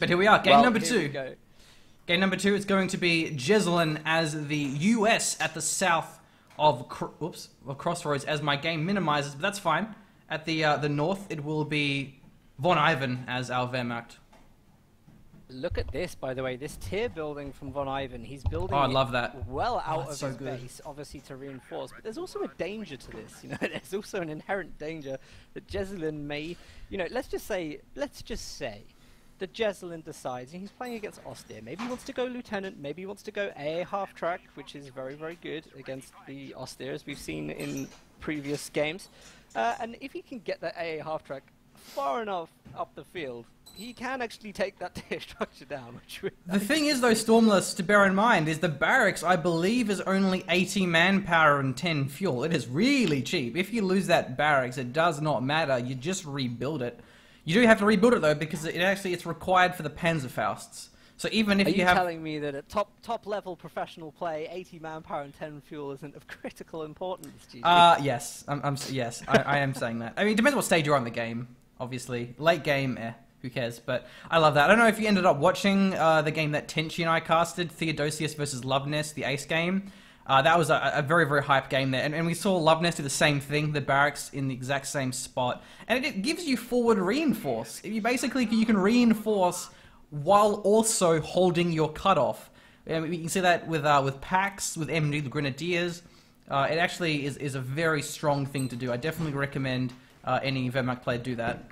But here we are, game number two. Go. Game number two is going to be Jesulin as the US at the south of Crossroads, as my game minimizes, but that's fine. At the north, it will be Von Ivan as our Wehrmacht. Look at this, by the way, this tier building from Von Ivan. He's building I love that. well out of so his good. base, obviously to reinforce. But there's also a danger to this, you know. There's also an inherent danger that Jesulin may, you know, let's just say that Jesulin decides, and he's playing against Austere. Maybe he wants to go Lieutenant, maybe he wants to go AA half-track, which is very, very good against the Austere, as we've seen in previous games. And if he can get that AA half-track far enough up the field, he can actually take that tier structure down. The thing is, though, Stormless, to bear in mind, is the barracks, I believe, is only 80 manpower and 10 fuel. It is really cheap. If you lose that barracks, it does not matter. You just rebuild it. You do have to rebuild it, though, because it's required for the Panzerfausts. So even if you have... Are you telling me that at top level professional play, 80 manpower and 10 fuel isn't of critical importance, GG? Yes. Yes, I am saying that. I mean, it depends what stage you're on in the game, obviously. Late game, who cares? But I love that. I don't know if you ended up watching the game that Tenchi and I casted, Theodosius versus Loveness, the Ace game. That was a very, very hype game there. And we saw Loveness do the same thing, the barracks in the exact same spot. And it gives you forward reinforce. You can reinforce while also holding your cutoff. And you can see that with packs, with MD, the Grenadiers. It actually is a very strong thing to do. I definitely recommend any Wehrmacht player do that.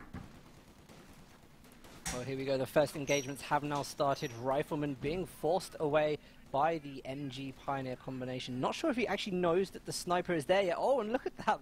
Well, here we go. The first engagements have now started. Rifleman being forced away by the MG Pioneer combination. Not sure if he actually knows that the sniper is there yet. Oh, and look at that.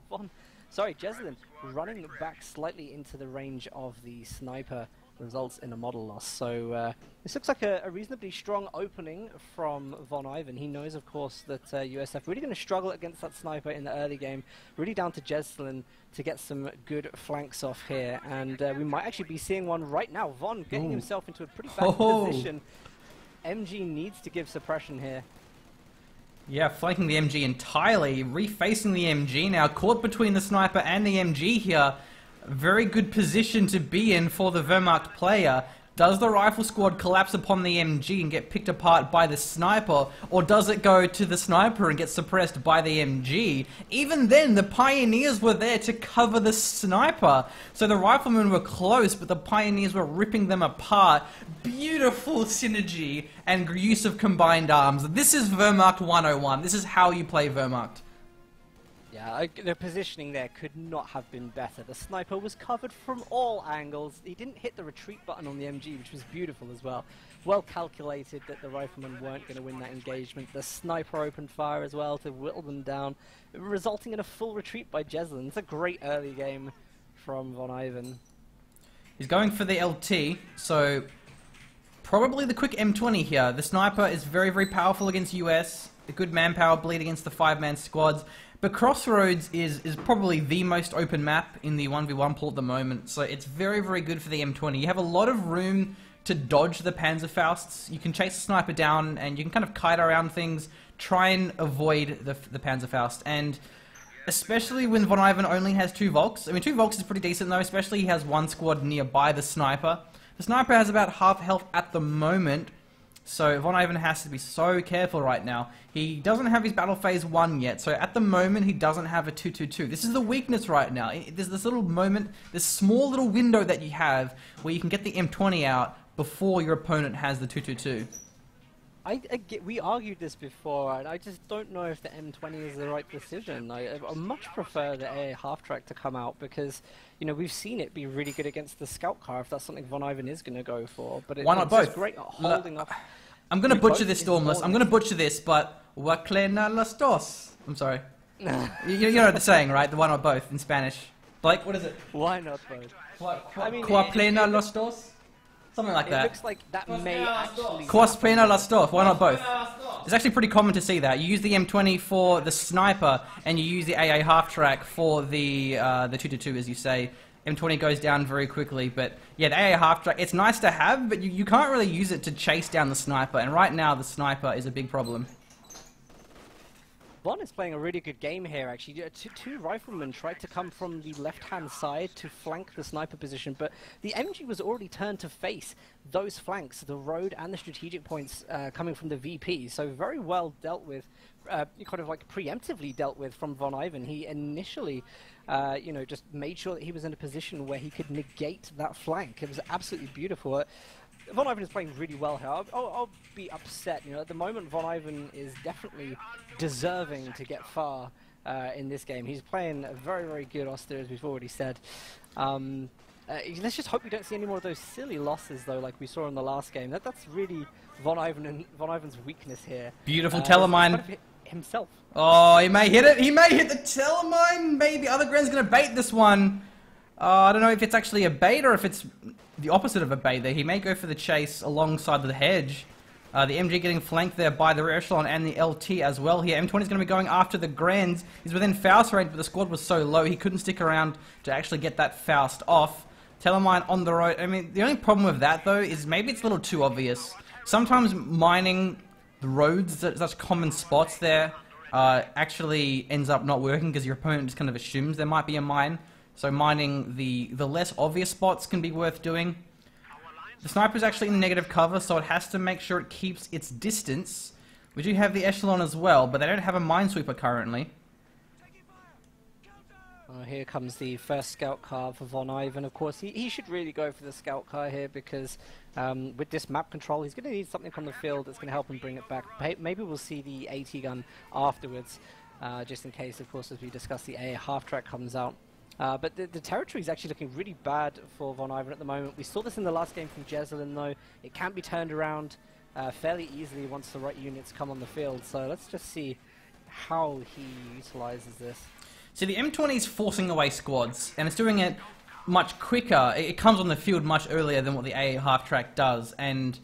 Jesulin running back slightly into the range of the sniper results in a model loss. So this looks like a reasonably strong opening from Von Ivan. He knows, of course, that USF really going to struggle against that sniper in the early game. Really down to Jesulin to get some good flanks off here. And we might actually be seeing one right now. Von getting himself into a pretty bad position. MG needs to give suppression here. Yeah, flanking the MG entirely, refacing the MG now, caught between the sniper and the MG here. Very good position to be in for the Wehrmacht player. Does the rifle squad collapse upon the MG and get picked apart by the sniper, or does it go to the sniper and get suppressed by the MG? Even then, the Pioneers were there to cover the sniper. So the riflemen were close, but the Pioneers were ripping them apart. Beautiful synergy and use of combined arms. This is Wehrmacht 101. This is how you play Wehrmacht. Yeah, the positioning there could not have been better. The sniper was covered from all angles. He didn't hit the retreat button on the MG, which was beautiful as well. Well calculated that the riflemen weren't going to win that engagement. The sniper opened fire as well to whittle them down, resulting in a full retreat by Jesulin. It's a great early game from Von Ivan. He's going for the LT, so probably the quick M20 here. The sniper is very, very powerful against US. A good manpower bleed against the 5-man squads. But Crossroads is probably the most open map in the 1v1 pool at the moment, so it's very, very good for the M20. You have a lot of room to dodge the Panzerfausts. You can chase the sniper down, and you can kind of kite around things, try and avoid the Panzerfaust. And especially when Von Ivan only has 2 Volks. I mean, 2 Volks is pretty decent, though, especially he has 1 squad nearby the sniper. The sniper has about half health at the moment, so Von Ivan has to be so careful right now. He doesn't have his battle phase 1 yet, so at the moment he doesn't have a 2-2-2. This is the weakness right now. There's this little moment, this small little window that you have where you can get the M20 out before your opponent has the 2-2-2. We argued this before, and I just don't know if the M20 is the right decision. I much prefer the AA half-track to come out because, you know, we've seen it be really good against the scout car if that's something Von Ivan is going to go for. But why not both? Great at holding up. I'm going to butcher this, Stormless. I'm going to butcher this, but Waklena las dos. I'm sorry. you know the saying, right? The why not both in Spanish. Blake, what is it? Why not both? Qua plena los dos? Something like that. It looks like that may actually... Quas plena las dos. Why not both? It's actually pretty common to see that. You use the M20 for the sniper, and you use the AA half-track for the 2-2-2, as you say. M20 goes down very quickly, but yeah, the AA half-track, it's nice to have, but you can't really use it to chase down the sniper, and right now the sniper is a big problem. Von is playing a really good game here, actually. Two riflemen tried to come from the left-hand side to flank the sniper position, but the MG was already turned to face those flanks, the road and the strategic points coming from the VP. So very well dealt with, kind of like preemptively dealt with from Von Ivan. He initially, you know, just made sure that he was in a position where he could negate that flank. It was absolutely beautiful. Von Ivan is playing really well here. I'll be upset. You know, at the moment, Von Ivan is definitely deserving to get far in this game. He's playing a very, very good Oster, as we've already said. Let's just hope we don't see any more of those silly losses, though, like we saw in the last game. That's really Von Ivan's weakness here. Beautiful telemine. Himself. Oh, he may hit it. He may hit the telemine. Maybe other Gren's going to bait this one. I don't know if it's actually a bait or if it's the opposite of a bait there. He may go for the chase alongside the hedge. The MG getting flanked there by the rear echelon and the LT as well here. M20 is going to be going after the Grens. He's within Faust range, but the squad was so low he couldn't stick around to actually get that Faust off. Telemine on the road. I mean, the only problem with that, though, is maybe it's a little too obvious. Sometimes mining the roads, such common spots there, actually ends up not working because your opponent just kind of assumes there might be a mine. So mining the less obvious spots can be worth doing. The sniper is actually in negative cover, so it has to make sure it keeps its distance. We do have the echelon as well, but they don't have a minesweeper currently. Here comes the first scout car for Von Ivan. Of course, he should really go for the scout car here because with this map control, he's going to need something from the field that's going to help him bring it back. Maybe we'll see the AT gun afterwards, just in case, of course, as we discuss, the AA half-track comes out. But the territory is actually looking really bad for Von Ivan at the moment. We saw this in the last game from Jesulin, though. It can be turned around fairly easily once the right units come on the field. So let's just see how he utilizes this. So the M20 is forcing away squads, and it's doing it much quicker. It comes on the field much earlier than what the AA half-track does, and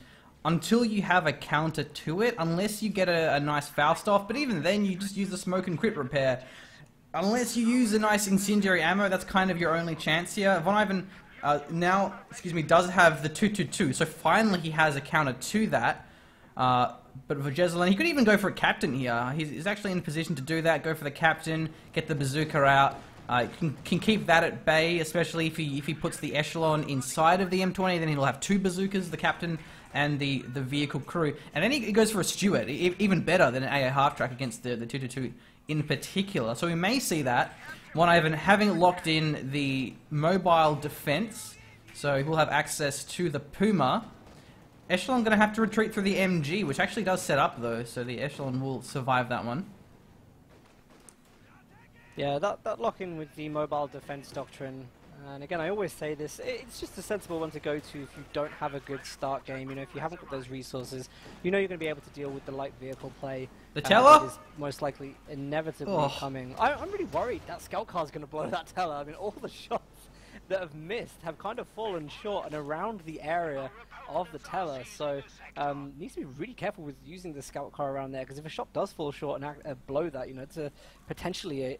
until you have a counter to it, unless you get a nice Faust off, but even then you just use the smoke and crit repair. Unless you use a nice incendiary ammo, that's kind of your only chance here. Von Ivan now, does have the 222, so finally he has a counter to that. But for Jesulin, he could even go for a captain here. He's actually in a position to do that, go for the captain, get the bazooka out. Can keep that at bay, especially if he puts the echelon inside of the M20, then he'll have two bazookas, the captain and the vehicle crew. And then he goes for a Stewart, even better than an AA half-track against the 222 in particular. So we may see that. Von Ivan having locked in the mobile defense, so he'll have access to the Puma. Echelon going to have to retreat through the MG, which actually does set up though, so the Echelon will survive that one. Yeah, that lock-in with the mobile defense doctrine, and again, I always say this, it's just a sensible one to go to if you don't have a good start game. You know, if you haven't got those resources, you know you're going to be able to deal with the light vehicle play. The Teller? That is most likely inevitably coming. I'm really worried that scout car is going to blow that Teller. I mean, all the shots that have missed have kind of fallen short and around the area of the Teller, so needs to be really careful with using the scout car around there, because if a shot does fall short and blow that, you know, it's potentially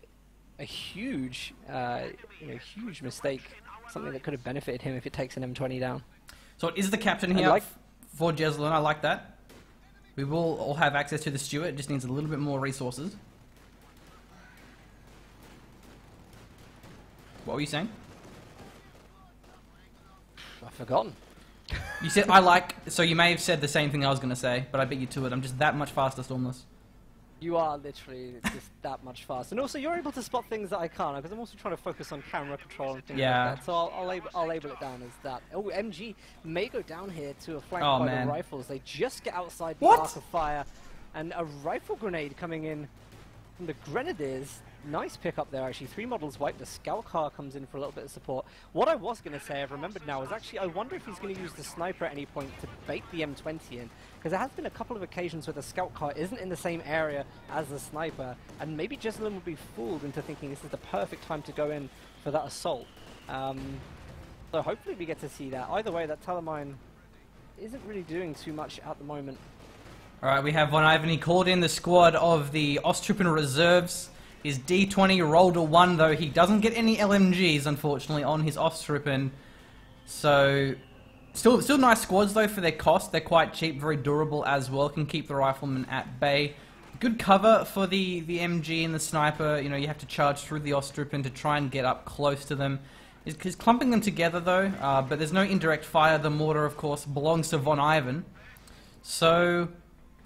a huge, huge mistake, something that could have benefited him if it takes an M20 down. So it is the captain here for Jesulin. I like that. We will all have access to the Stewart, it just needs a little bit more resources. What were you saying? I've forgotten. You said I like, so you may have said the same thing I was going to say, but I beat you to it. I'm just that much faster, Stormless. You are literally just that much faster. And also, you're able to spot things that I can't, because I'm also trying to focus on camera control and things like that. So I'll label it down as that. Oh, MG may go down here to a flank by the rifles. They just get outside the arc of fire. And a rifle grenade coming in from the Grenadiers. Nice pick up there, actually. 3 models wiped. The scout car comes in for a little bit of support. What I was going to say, I've remembered now, is actually I wonder if he's going to use the sniper at any point to bait the M20 in. Because there has been a couple of occasions where the scout car isn't in the same area as the sniper. And maybe Jesulin would be fooled into thinking this is the perfect time to go in for that assault. So hopefully we get to see that. Either way, that telemine isn't really doing too much at the moment. Alright, we have Von Ivan. He called in the squad of the Osttruppen reserves. His D20 rolled a 1, though he doesn't get any LMGs, unfortunately, on his Osttruppen. So, still nice squads, though, for their cost. They're quite cheap, very durable as well, can keep the riflemen at bay. good cover for the MG and the sniper. You know, you have to charge through the Ostrupen to try and get up close to them. He's clumping them together though, but there's no indirect fire. The mortar, of course, belongs to Von Ivan. So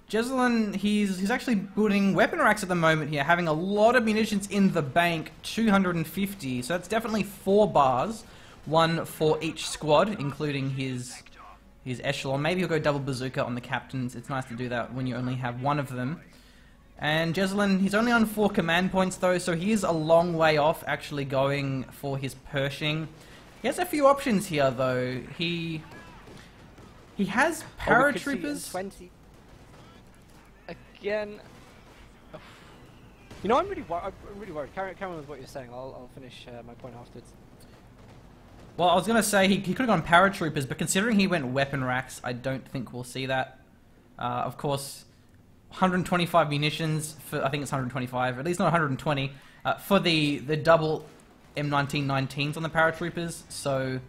Jesulin, he's actually building weapon racks at the moment here, having a lot of munitions in the bank, 250. So that's definitely 4 bars, 1 for each squad, including his echelon. Maybe he'll go double bazooka on the captains. It's nice to do that when you only have 1 of them. And Jesulin, he's only on 4 command points though, so he is a long way off actually going for his Pershing. He has a few options here though. He has paratroopers. 20 again. You know, I'm really worried. Carry on with what you're saying. I'll finish my point afterwards. Well, I was going to say he could have gone paratroopers, but considering he went weapon racks, I don't think we'll see that. Of course, 125 munitions for, I think it's 125, at least not 120, for the double M1919s on the paratroopers. So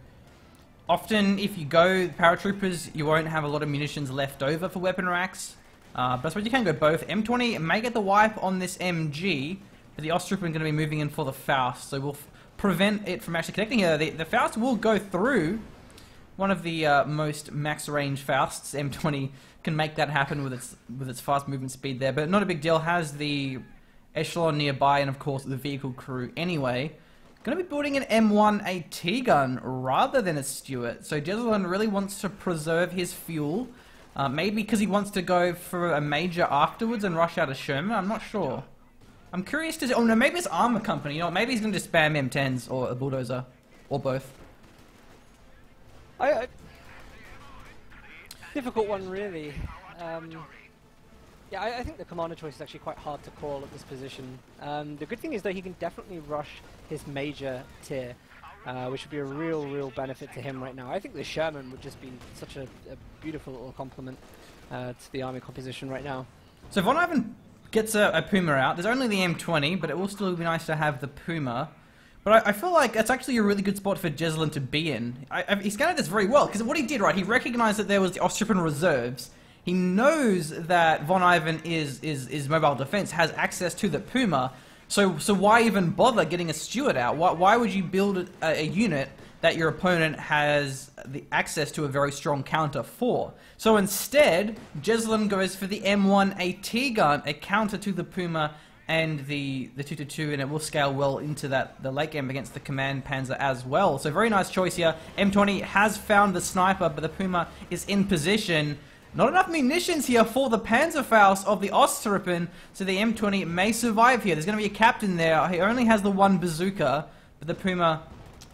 often if you go paratroopers, you won't have a lot of munitions left over for weapon racks. But I suppose you can go both. M20 may get the wipe on this MG, but the Ostrupen going to be moving in for the Faust, so we'll prevent it from actually connecting here. The Faust will go through one of the most max range Fausts. M20 can make that happen with its fast movement speed there, but not a big deal. Has the echelon nearby and of course the vehicle crew anyway. Going to be building an M1 AT gun rather than a Stuart. So Jesulin really wants to preserve his fuel. Maybe because he wants to go for a major afterwards and rush out a Sherman. I'm not sure. I'm curious to see. Oh no, maybe it's Armor Company. You know, maybe he's going to spam M10s or a bulldozer, or both. Difficult one, really. Yeah, I think the commander choice is actually quite hard to call at this position. The good thing is though he can definitely rush his major tier, which would be a real benefit to him right now. I think the Sherman would just be such a beautiful little complement to the army composition right now. So Von Ivan gets a Puma out. There's only the M20, but it will still be nice to have the Puma. But I feel like that's actually a really good spot for Jesulin to be in. He scouted this very well, because what he did, right, he recognized that there was the Ostrupen reserves. He knows that Von Ivan is mobile defense, has access to the Puma, so why even bother getting a Stuart out? Why would you build a unit that your opponent has the access to a very strong counter for? So instead, Jesulin goes for the M1 AT gun, a counter to the Puma and the 222, and it will scale well into the late game against the Command Panzer as well. So very nice choice here. M20 has found the sniper, but the Puma is in position. Not enough munitions here for the Panzerfaust of the Ostrupen, so the M20 may survive here. There's going to be a captain there. He only has the 1 bazooka, but the Puma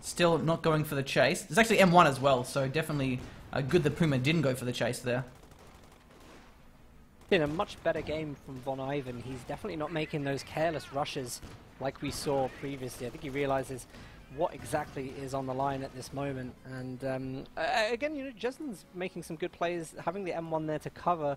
still not going for the chase. There's actually M1 as well, so definitely good the Puma didn't go for the chase there. In a much better game from Von Ivan. He's definitely not making those careless rushes like we saw previously. I think he realizes what exactly is on the line at this moment. And again, you know, Jesulin's making some good plays, having the M1 there to cover.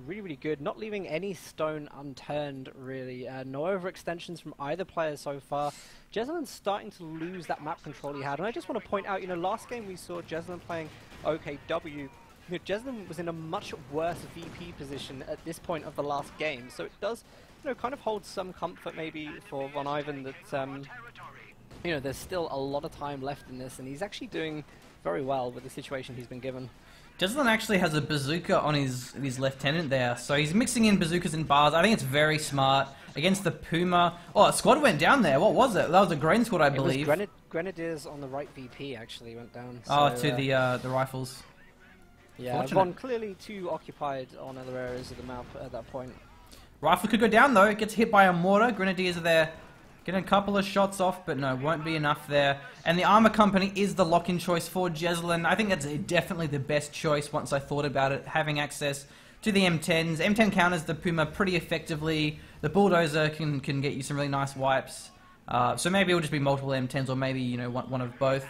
Really good, not leaving any stone unturned, really. No overextensions from either player so far. Jesulin's starting to lose that map control he had. And I just want to point out, you know, last game we saw Jesulin playing OKW. You know, Jesulin was in a much worse VP position at this point of the last game, so it does, you know, kind of hold some comfort maybe for Von Ivan that, you know, there's still a lot of time left in this, and he's actually doing very well with the situation he's been given. Jesulin actually has a bazooka on his lieutenant there, so he's mixing in bazookas and bars. I think it's very smart against the Puma. Oh, a squad went down there. What was it? That was a grain squad, I believe. It was Grenadiers on the right VP actually went down. So, oh, to the rifles. Yeah, Von clearly too occupied on other areas of the map at that point. Rifle could go down though, it gets hit by a mortar. Grenadiers are there, getting a couple of shots off, but no, won't be enough there. And the Armor Company is the lock-in choice for Jesulin. I think that's definitely the best choice once I thought about it, having access to the M10s. M10 counters the Puma pretty effectively. The Bulldozer can get you some really nice wipes. So maybe it'll just be multiple M10s, or maybe, you know, one of both.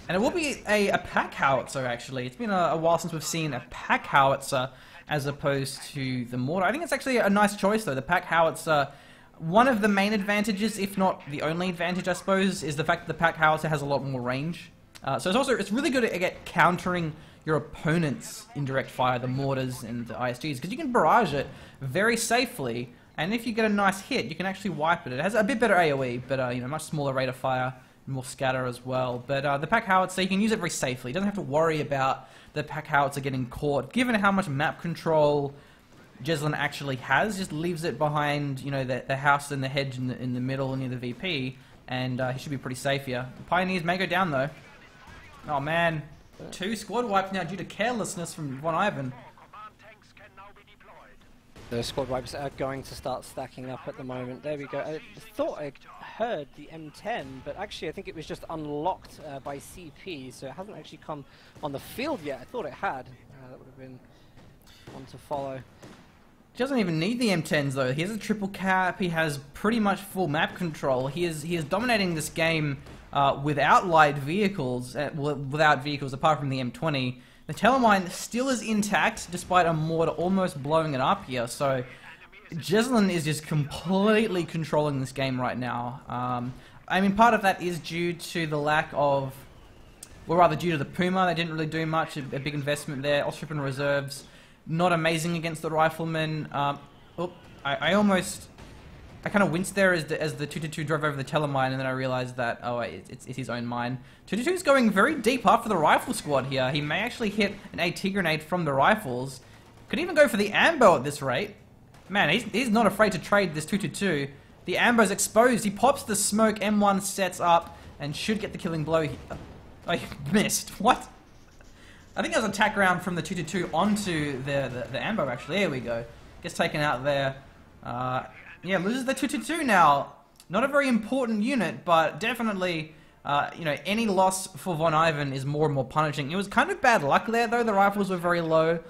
And it will be a pack howitzer, actually. It's been a while since we've seen a pack howitzer as opposed to the mortar. I think it's actually a nice choice, though. The pack howitzer, one of the main advantages, if not the only advantage, I suppose, is the fact that the pack howitzer has a lot more range. So it's really good at countering your opponent's indirect fire, the mortars and the ISGs, because you can barrage it very safely, and if you get a nice hit, you can actually wipe it. It has a bit better AoE, but you know, much smaller rate of fire, and more scatter as well. But the pack howitzer, you can use it very safely. You don't have to worry about the pack howitzer getting caught. Given how much map control Jesulin actually has, just leaves it behind, you know, the house and the hedge in the middle near the VP, and he should be pretty safe here. The Pioneers may go down though. Oh man. 2 squad wipes now due to carelessness from Von Ivan. The squad wipes are going to start stacking up at the moment. There we go. I thought I heard the M10, but actually I think it was just unlocked by CP, so it hasn't actually come on the field yet. I thought it had. That would have been one to follow. He doesn't even need the M10s though. He has a triple cap. He has pretty much full map control. He is dominating this game without light vehicles, without vehicles apart from the M20. The Telemine still is intact despite a mortar almost blowing it up here. So Jesulin is just completely controlling this game right now. I mean, part of that is due to the lack of, well, rather due to the Puma. They didn't really do much. A big investment there. Austrian reserves, not amazing against the riflemen. I kind of winced there as the 222 drove over the Telemine, and then I realized that, oh wait, it's his own mine. 222 is going very deep after the rifle squad here. He may actually hit an AT grenade from the rifles. Could even go for the ambo at this rate. Man, he's not afraid to trade this 222. The ambo's exposed. He pops the smoke. M1 sets up and should get the killing blow here. Oh, he missed. What? I think that was an attack round from the 222 onto the ambo, actually. There we go. Gets taken out there. Yeah, loses the 222 now. Not a very important unit, but definitely, you know, any loss for Von Ivan is more and more punishing. It was kind of bad luck there, though. The rifles were very low.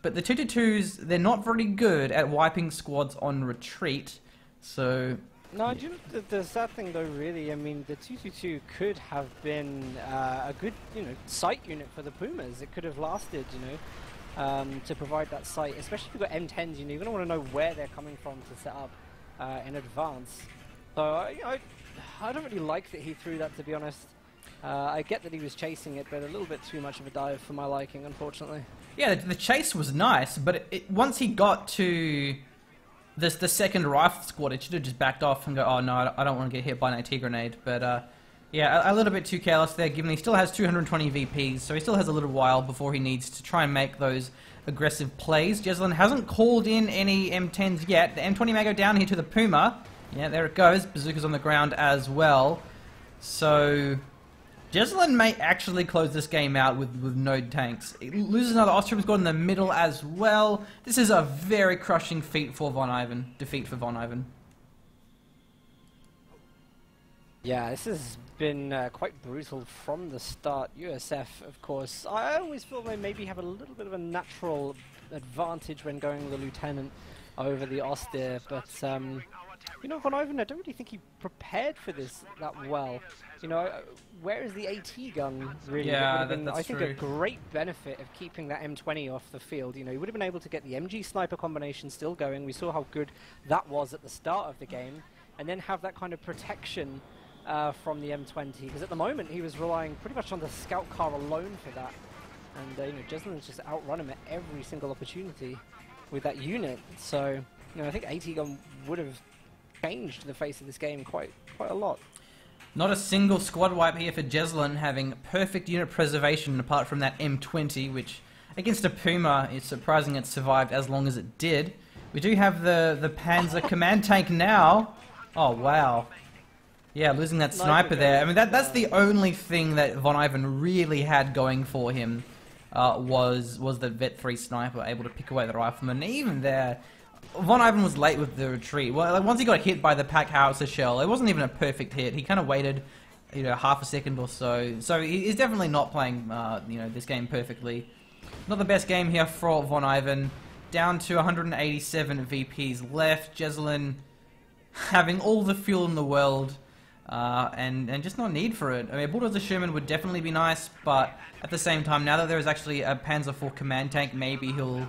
But the 222s, they're not very good at wiping squads on retreat. So... No, do you know, the sad thing, though, really, I mean, the 222 could have been a good, you know, sight unit for the Pumas. It could have lasted, you know, to provide that sight. Especially if you've got M10s, you know, you're going to want to know where they're coming from to set up in advance. So I don't really like that he threw that, to be honest. I get that he was chasing it, but a little bit too much of a dive for my liking, unfortunately. Yeah, the chase was nice, but once he got to the second rifle squad, it should have just backed off and go, oh no, I don't want to get hit by an AT grenade. But yeah, a little bit too careless there, given he still has 220 VPs, so he still has a little while before he needs to try and make those aggressive plays. Jesulin hasn't called in any M10s yet. The M20 may go down here to the Puma. Yeah, there it goes. Bazooka's on the ground as well. So Jesulin may actually close this game out with no tanks. It loses another Austrian squad in the middle as well. This is a very crushing defeat for Von Ivan. Yeah, this has been quite brutal from the start. USF, of course, I always feel they maybe have a little bit of a natural advantage when going with the Lieutenant over the Austere, but you know, Von Ivan, I don't really think he prepared for this that well. You know, where is the AT gun, really? Yeah, it would have been, I think, true. a great benefit of keeping that M20 off the field. You know, he would have been able to get the MG sniper combination still going. We saw how good that was at the start of the game, and then have that kind of protection from the M20, because at the moment he was relying pretty much on the scout car alone for that, and you know, Jesulin's just outrun him at every single opportunity with that unit. So, you know, I think AT gun would have changed the face of this game quite a lot. Not a single squad wipe here for Jesulin, having perfect unit preservation apart from that M20, which against a Puma, it's surprising it survived as long as it did. We do have the Panzer command tank now. Oh wow. Yeah, losing that sniper there. I mean, that's the only thing that Von Ivan really had going for him, was the Vet 3 sniper, able to pick away the rifleman. And even there, Von Ivan was late with the retreat. Well, like, once he got hit by the pack howitzer shell, it wasn't even a perfect hit. He kind of waited, you know, half a second or so. So he's definitely not playing, you know, this game perfectly. Not the best game here for Von Ivan. Down to 187 VPs left. Jesulin having all the fuel in the world. And just no need for it. I mean, a Bulldozer Sherman would definitely be nice, but at the same time, now that there is actually a Panzer IV command tank, maybe he'll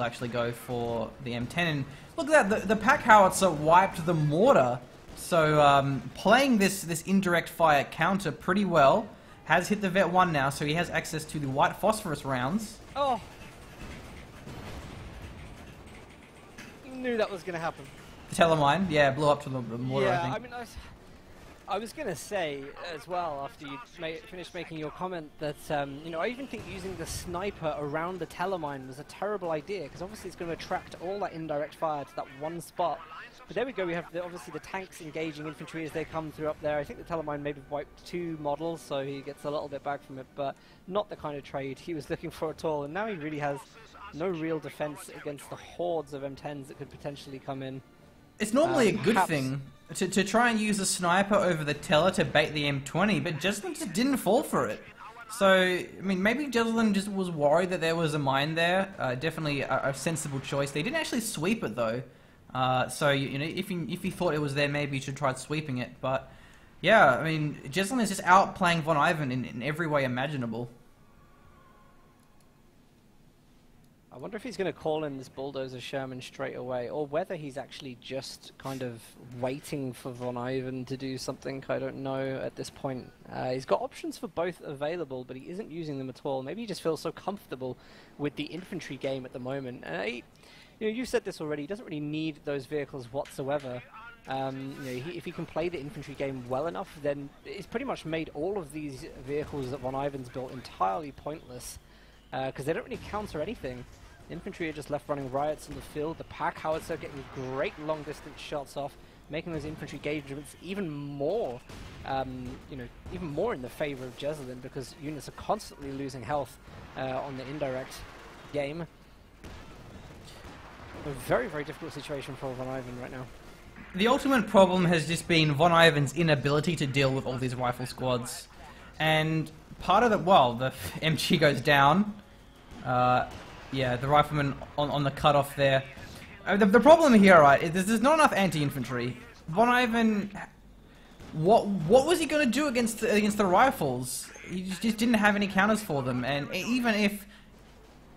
actually go for the M10. And look at that, the pack howitzer wiped the mortar. So playing this indirect fire counter pretty well. has hit the Vet 1 now, so he has access to the white phosphorus rounds. Oh! Knew that was going to happen. The Telemine, yeah, blew up to the water, yeah, I think. mean, I was going to say as well, after you finished making your comment, that, you know, I even think using the sniper around the Telemine was a terrible idea, because obviously it's going to attract all that indirect fire to that one spot. But there we go, we have obviously the tanks engaging infantry as they come through up there. I think the Telemine maybe wiped 2 models, so he gets a little bit back from it, but not the kind of trade he was looking for at all. And now he really has no real defense against the hordes of M10s that could potentially come in. It's normally a good thing to try and use a sniper over the Teller to bait the M20, but Jesulin just didn't fall for it. So, I mean, maybe Jesulin just was worried that there was a mine there. Definitely a sensible choice. They didn't actually sweep it, though. So, you know, if you thought it was there, maybe you should try sweeping it. But, yeah, I mean, Jesulin is just outplaying Von Ivan in every way imaginable. I wonder if he's going to call in this Bulldozer Sherman straight away, or whether he's actually just kind of waiting for Von Ivan to do something. I don't know at this point. He's got options for both available, but he isn't using them at all. Maybe he just feels so comfortable with the infantry game at the moment. You know, you said this already. He doesn't really need those vehicles whatsoever. You know, if he can play the infantry game well enough, then it's pretty much made all of these vehicles that Von Ivan's built entirely pointless, because they don't really counter anything. Infantry are just left running riots in the field. The pack howitzer getting great long distance shots off, making those infantry engagements even more, you know, even more in the favor of Jesulin, because units are constantly losing health on the indirect game. A very, very difficult situation for Von Ivan right now. The ultimate problem has just been Von Ivan's inability to deal with all these rifle squads. And part of the, well, the MG goes down. Yeah, the rifleman on the cutoff there. The problem here, right, is there's not enough anti-infantry. Von Ivan, what was he going to do against the rifles? He just didn't have any counters for them. And even if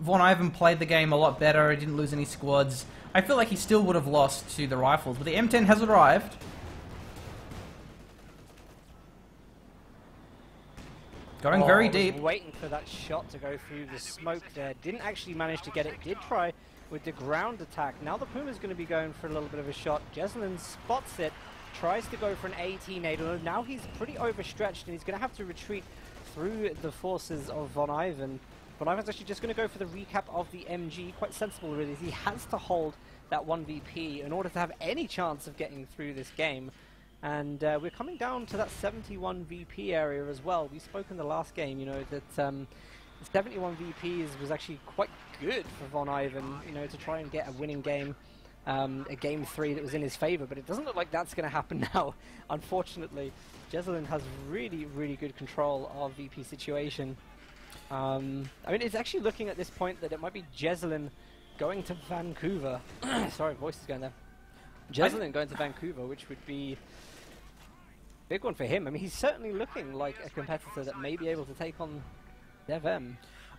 Von Ivan played the game a lot better, he didn't lose any squads, I feel like he still would have lost to the rifles. But the M10 has arrived. Going very deep. Waiting for that shot to go through the smoke there. Didn't actually manage to get it. Did try with the ground attack. Now the Puma's going to be going for a little bit of a shot. Jesulin spots it. Tries to go for an 18-8. Now he's pretty overstretched and he's going to have to retreat through the forces of Von Ivan. Von Ivan's actually just going to go for the recap of the MG. Quite sensible, really. He has to hold that 1 VP in order to have any chance of getting through this game. And we're coming down to that 71 VP area as well. We spoke in the last game, you know, that 71 VPs was actually quite good for Von Ivan, you know, to try and get a winning game, a game 3 that was in his favor. But it doesn't look like that's going to happen now, unfortunately. Jesulin has really, really good control of VP situation. I mean, it's actually looking at this point that it might be Jesulin going to Vancouver. Sorry, voice is going there. Jesulin going to Vancouver, which would be big one for him. I mean, he's certainly looking like a competitor that may be able to take on DevM.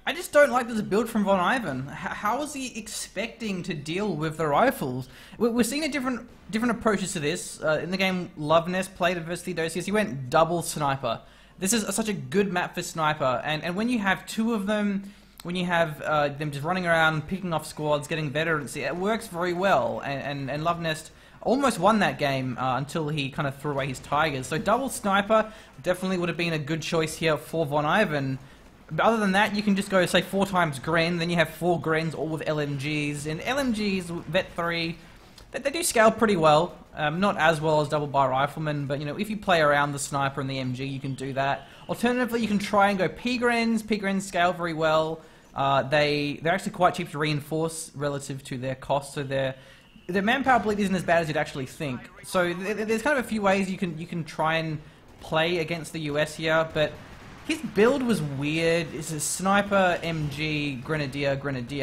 I just don't like this build from Von Ivan. How is he expecting to deal with the rifles? We're seeing a different approaches to this. In the game Loveness played versus Theodosius, he went double sniper. This is such a good map for sniper, and when you have 2 of them, when you have them just running around, picking off squads, getting veterans, it works very well. And Loveness almost won that game until he kind of threw away his Tigers. So double sniper definitely would have been a good choice here for Von Ivan. But other than that, you can just go, say, 4 times Gren, then you have 4 Grens, all with LMGs. And LMGs, Vet 3, they do scale pretty well. Not as well as double bar riflemen, but, you know, if you play around the sniper and the MG, you can do that. Alternatively, you can try and go P-Grens. P-Grens scale very well. They're actually quite cheap to reinforce relative to their cost, so their manpower bleed isn't as bad as you'd actually think. So there's kind of a few ways you can try and play against the US here, but his build was weird. It's a sniper, MG, Grenadier,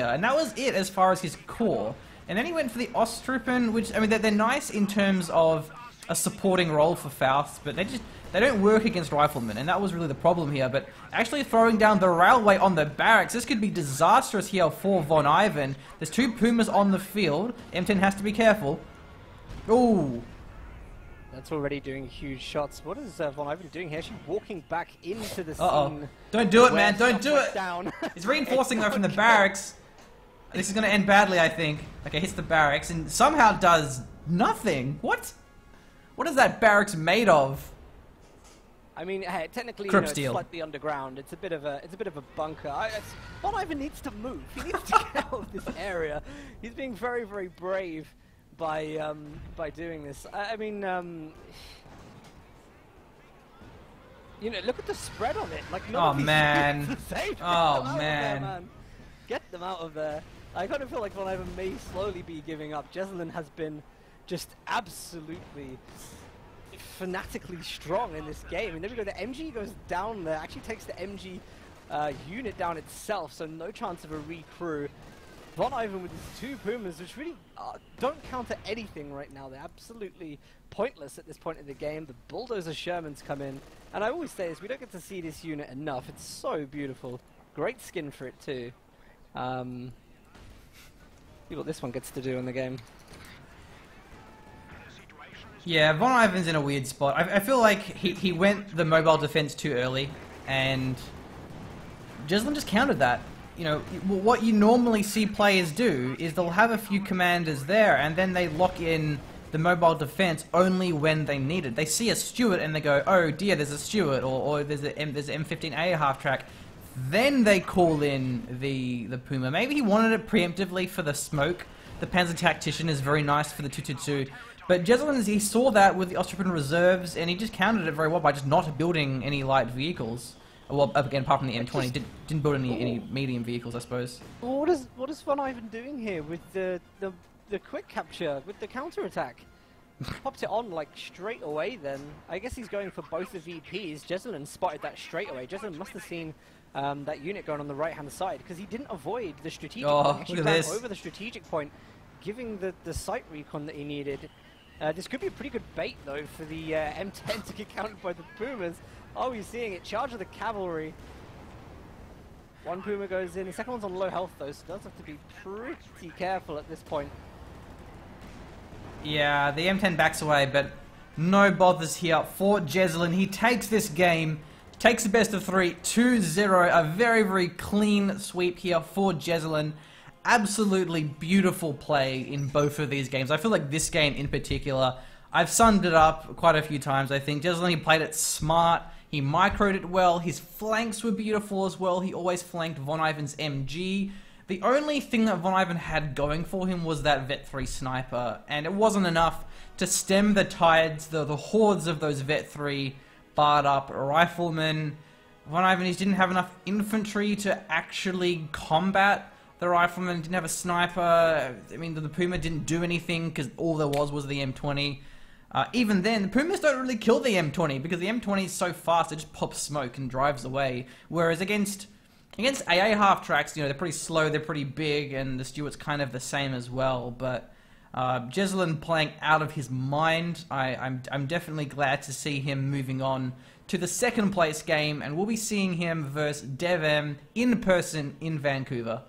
and that was it as far as his core. And then he went for the Ostruppen, which, I mean, they're nice in terms of a supporting role for Faust, but they don't work against riflemen, and that was really the problem here. But actually throwing down the railway on the barracks, this could be disastrous here for Von Ivan. There's 2 Pumas on the field. M10 has to be careful. Ooh. That's already doing huge shots. What is Von Ivan doing here? She's walking back into the Uh-oh. scene. Don't do it, where man. Don't stuff do went it. Down. He's reinforcing though from the Okay. barracks. This is going to end badly, I think. Okay, hits the barracks and somehow does nothing. What? What is that barracks made of? I mean, hey, technically, Crypt it's steel. slightly underground. It's a bit of a bunker. Von Ivan needs to move. He needs to get out of this area. He's being very, very brave by doing this. I mean, you know, look at the spread on it. Like, none Oh of these man. units are safe. Get them Oh out of there, man. man. Get them out of there. I kind of feel like Von Ivan may slowly be giving up. Jesulin has been just absolutely fanatically strong in this game. And there we go, the MG goes down there, actually takes the MG unit down itself, so no chance of a recrew. Von Ivan with his 2 Pumas, which really don't counter anything right now. They're absolutely pointless at this point in the game. The Bulldozer Shermans come in, and I always say this, we don't get to see this unit enough. It's so beautiful. Great skin for it too. See what this one gets to do in the game. Yeah, Von Ivan's in a weird spot. I feel like he went the mobile defense too early, and Jesulin just countered that. You know, what you normally see players do is they'll have a few commanders there, and then they lock in the mobile defense only when they need it. They see a Stuart and they go, oh dear, there's a Stuart, or there's an M15A half track. Then they call in the Puma. Maybe he wanted it preemptively for the smoke. The Panzer Tactician is very nice for the 222. But Jesulin, he saw that with the Austrian reserves, and he just countered it very well by just not building any light vehicles. Well, again, apart from the M20, didn't build any medium vehicles, I suppose. What is Von Ivan doing here with the quick capture, with the counter-attack? Popped it on, like, straight away then. I guess he's going for both the VPs. Jesulin spotted that straight away. Jesulin must have seen that unit going on the right-hand side, because he didn't avoid the strategic point. He actually look at ran this. over the strategic point, giving the site recon that he needed. This could be a pretty good bait, though, for the M10 to get countered by the Pumas. Oh, you're seeing it. Charge of the cavalry. One Puma goes in. The second one's on low health, though, so does have to be pretty careful at this point. Yeah, the M10 backs away, but no bothers here for Jesulin. He takes this game, takes the best of 3, 2-0. A very, very clean sweep here for Jesulin. Absolutely beautiful play in both of these games. I feel like this game in particular, I've summed it up quite a few times, I think. Jesulin, he played it smart. He microed it well. His flanks were beautiful as well. He always flanked Von Ivan's MG. The only thing that Von Ivan had going for him was that Vet 3 sniper, and it wasn't enough to stem the tides, the hordes of those Vet 3 barred up riflemen. Von Ivan, he didn't have enough infantry to actually combat the rifleman, didn't have a sniper. I mean, the Puma didn't do anything because all there was the M20. Even then, the Pumas don't really kill the M20 because the M20 is so fast, it just pops smoke and drives away. Whereas against AA half tracks, you know, they're pretty slow, they're pretty big, and the Stuart's kind of the same as well. But Jesulin playing out of his mind. I'm definitely glad to see him moving on to the second place game, and we'll be seeing him versus DevM in person in Vancouver.